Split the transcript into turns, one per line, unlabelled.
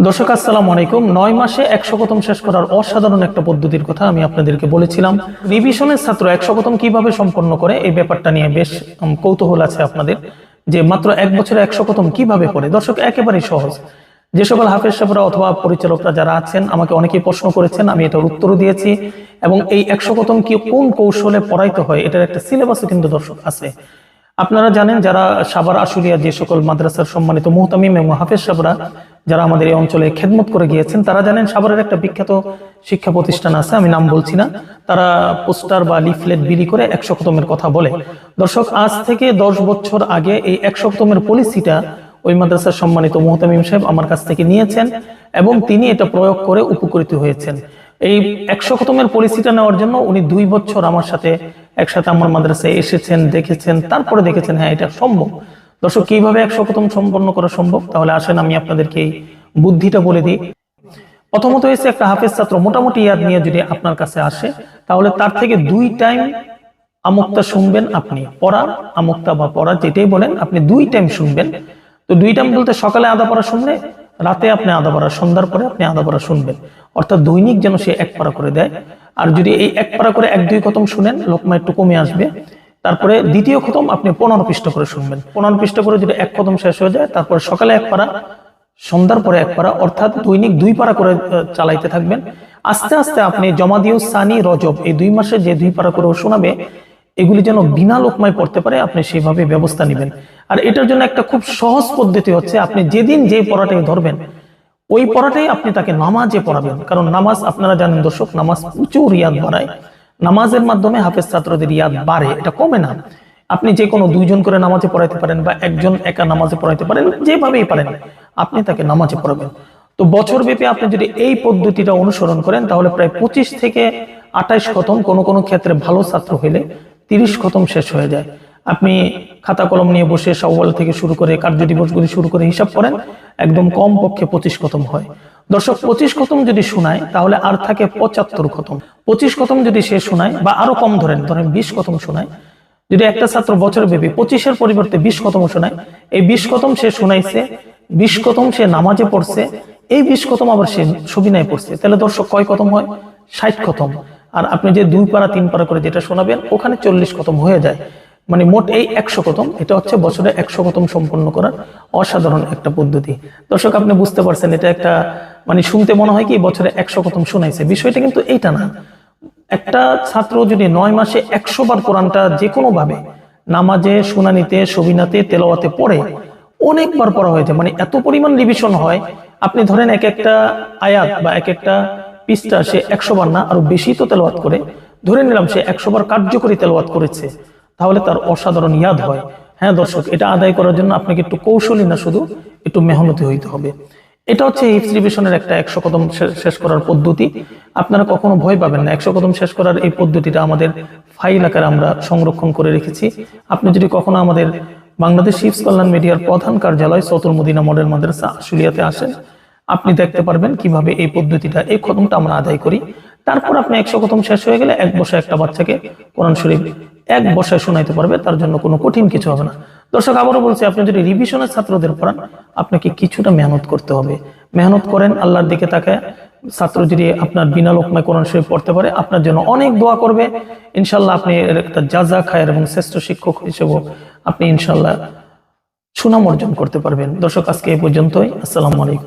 দর্শক আসসালামু আলাইকুম। 9 মাসে 100 খতম শেষ করার অসাধারণ একটা পদ্ধতির কথা আমি আপনাদেরকে বলেছিলাম। রিভিশনের ছাত্র 100 খতম কিভাবে সম্পন্ন করে এই ব্যাপারটা নিয়ে বেশ কৌতূহল আছে আপনাদের, যে মাত্র 1 বছরে 100 খতম কিভাবে করে। দর্শক একেবারেই সহজ। যে সকল হাফেজ সাহেবরা অথবা পরিচালকরা যারা আছেন আমাকে অনেকেই প্রশ্ন করেছেন, আমি এটার উত্তরও দিয়েছি। এবং এই 100 খতম কি কোন কৌশলে পড়াইতে হয় এটার একটা সিলেবাসও কিন্তু দর্শক আছে। আপনারা জানেন যারা সাভার আশুলিয়া যে সকল মাদ্রাসার সম্মানিত মুহতামিম এবং হাফেজ সাহেবরা যারা আমাদের এই অঞ্চলে খেদমত করে গিয়েছেন তারা জানেন সাভারের একটা বিখ্যাত শিক্ষা প্রতিষ্ঠান আছে, আমি নাম বলছি না। তারা পোস্টার বা লিফলেট বিলি করে 100 খতমের কথা বলে। দর্শক আজ থেকে 10 বছর আগে এই 100 খতমের পলিসিটা ওই মাদ্রাসার সম্মানিত মুহতামিম সাহেব আমার কাছ থেকে নিয়েছেন এবং তিনি এটা প্রয়োগ করে উপকৃত হয়েছেন। এই 100 খতমের পলিসিটা নেওয়ার জন্য উনি 2 বছর আমার সাথে একসাথে আমার মাদ্রাসায় এসেছেন, দেখেছেন, তারপরে দেখেছেন হ্যাঁ এটা সম্ভব। দর্শক কিভাবে 100 খতম সম্পন্ন করা সম্ভব, তাহলে আসেন আমি আপনাদেরকে এই বুদ্ধিটা বলে দিই। প্রথমত হয়েছে একটা হাফেজ ছাত্র মোটামুটি ইয়াদ নিয়ে যদি আপনার কাছে আসে তাহলে তার থেকে 2 টাইম আমুক্তা শুনবেন। আপনি পড়া আমুক্তা বা পড়া যেটাই বলেন আপনি 2 টাইম শুনবেন। তো 2 টাইম বলতে সকালে আধা পড়া শুনলে, রাতে আপনি আধা পড়া, সন্ধ্যার পরে আপনি আধা পড়া শুনবেন। অর্থাৎ দৈনিক যেন সে 1 পারা করে দেয়। আর যদি এই 1 পারা করে 1-2 খতম শুনেন লোকমা একটু কমে আসবে। তারপরে দ্বিতীয় খতম আপনি 15 পৃষ্ঠা করে শুনবেন। 15 পৃষ্ঠা করে যদি 1 খতম শেষ হয়ে যায় তারপরে সকালে 1 পারা, সন্ধ্যার পরে 1 পারা, অর্থাৎ দৈনিক 2 পারা করে চালাইতে থাকবেন। আস্তে আস্তে আপনি জমাদিউ সানি রজব এই 2 মাসে যে 2 পারা করে শোনাবে এগুলি যেন বিনা লোকমায় পড়তে পারে, আপনি সেইভাবে ব্যবস্থা নেবেন। আর এটার জন্য একটা খুব সহজ পদ্ধতি হচ্ছে আপনি যেদিন যে পড়াটাই ধরবেন ওই পড়াটাই আপনি তাকে নামাজে পড়াবেন। কারণ নামাজ আপনারা জানেন দর্শক, নামাজ প্রচুর ইয়াদ বাড়ায়। নামাজের মাধ্যমে হাফেজ ছাত্রদের ইয়াদ বাড়ে, এটা কমে না। আপনি যে কোনো 2 জন করে নামাজে পড়াইতে পারেন বা একজন একা নামাজে পড়াইতে পারেন, যেভাবেই পারেন আপনি তাকে নামাজে পড়াবেন। তো বছর ব্যাপী আপনি যদি এই পদ্ধতিটা অনুসরণ করেন তাহলে প্রায় 25 থেকে 28 খতম, কোনো ক্ষেত্রে ভালো ছাত্র হইলে 30 খতম শেষ হয়ে যায়। আপনি খাতা কলম নিয়ে বসে শাওয়াল থেকে শুরু করে কার্য দিবসগুলি শুরু করে হিসাব করেন, একদম কম পক্ষে 25 খতম হয়। দর্শক 25 খতম যদি শোনায় তাহলে আর থাকে 75 খতম। 25 খতম যদি সে শোনায় বা আরো কম ধরেন 20 খতম শোনায়, যদি একটা ছাত্র বছর ব্যাপী 25-এর পরিবর্তে 20 খতম শোনায়, এই 20 খতম সে শোনাইছে, 20 খতম সে নামাজে পড়ছে, এই 20 খতম আবার সে সবিনায় পড়ছে, তাহলে দর্শক কয় খতম হয়? 60 খতম। আর আপনি যে 2 পারা 3 পারা করে যেটা শোনাবেন ওখানে 40 খতম হয়ে যায়। মানে মোট এই 100 খতম, এটা হচ্ছে বছরে 100 খতম সম্পন্ন করার অসাধারণ একটা পদ্ধতি। দর্শক আপনি বুঝতে পারছেন এটা একটা মানে শুনতে মনে হয় কি বছরে 100 খতম শোনাইছে, বিষয়টা কিন্তু এইটা না। একটা ছাত্র যদি 9 মাসে 100 বার কোরআনটা যে কোনো ভাবে নামাজে, শুনানিতে, সবিনাতে, তেলাওয়াতে পড়ে অনেকবার পড়া হয়েছে, মানে এত পরিমাণ রিভিশন হয়। আপনি ধরেন এক একটা আয়াত বা এক একটা পৃষ্ঠা সে 100 বার না আরো বেশি তো তেলাওয়াত করে, ধরে নিলাম সে 100 বার কার্যকরী তেলাওয়াত করেছে, তাহলে তার অসাধারণ ইয়াদ হয়। হ্যাঁ দর্শক, এটা আদায় করার জন্য আপনাকে একটু কৌশলী না, শুধু একটু মেহনতি হইতে হবে। এটা হচ্ছে হিফজ রিভিশনের একটা 100 খতম শেষ করার পদ্ধতি। আপনারা কখনো ভয় পাবেন না। 100 খতম শেষ করার এই পদ্ধতিটা আমাদের ফাইল আকারে আমরা সংরক্ষণ করে রেখেছি। আপনি যদি কখনো আমাদের বাংলাদেশ হিফজ কল্যাণ মিডিয়ার প্রধান কার্যালয় সৌতুল মদিনা মডেল মাদ্রাসা আশুলিয়াতে আসেন, আপনি দেখতে পারবেন কিভাবে এই পদ্ধতিটা, এই খতমটা আমরা আদায় করি। তারপর আপনি 100 খতম শেষ হয়ে গেলে 1 বছর একটা বাচ্চাকে কোরআন শরীফ 1 বছরে শোনাইতে পারবে, তার জন্য কোনো কঠিন কিছু হবে না। দর্শক আবারও বলছি, আপনি যদি রিভিশনের ছাত্রদের পড়ান আপনাকে কিছুটা মেহনত করতে হবে। মেহনত করেন, আল্লাহর দিকে তাকায়। ছাত্র যদি আপনার বিনা লোকমায় কোরআন শরীফ পড়তে পারে আপনার জন্য অনেক দোয়া করবে। ইনশাল্লাহ আপনি একটা যাজা খায়ের এবং শ্রেষ্ঠ শিক্ষক হিসেবেও আপনি ইনশাল্লাহ সুনাম অর্জন করতে পারবেন। দর্শক আজকে এই পর্যন্তই। আসসালামু আলাইকুম।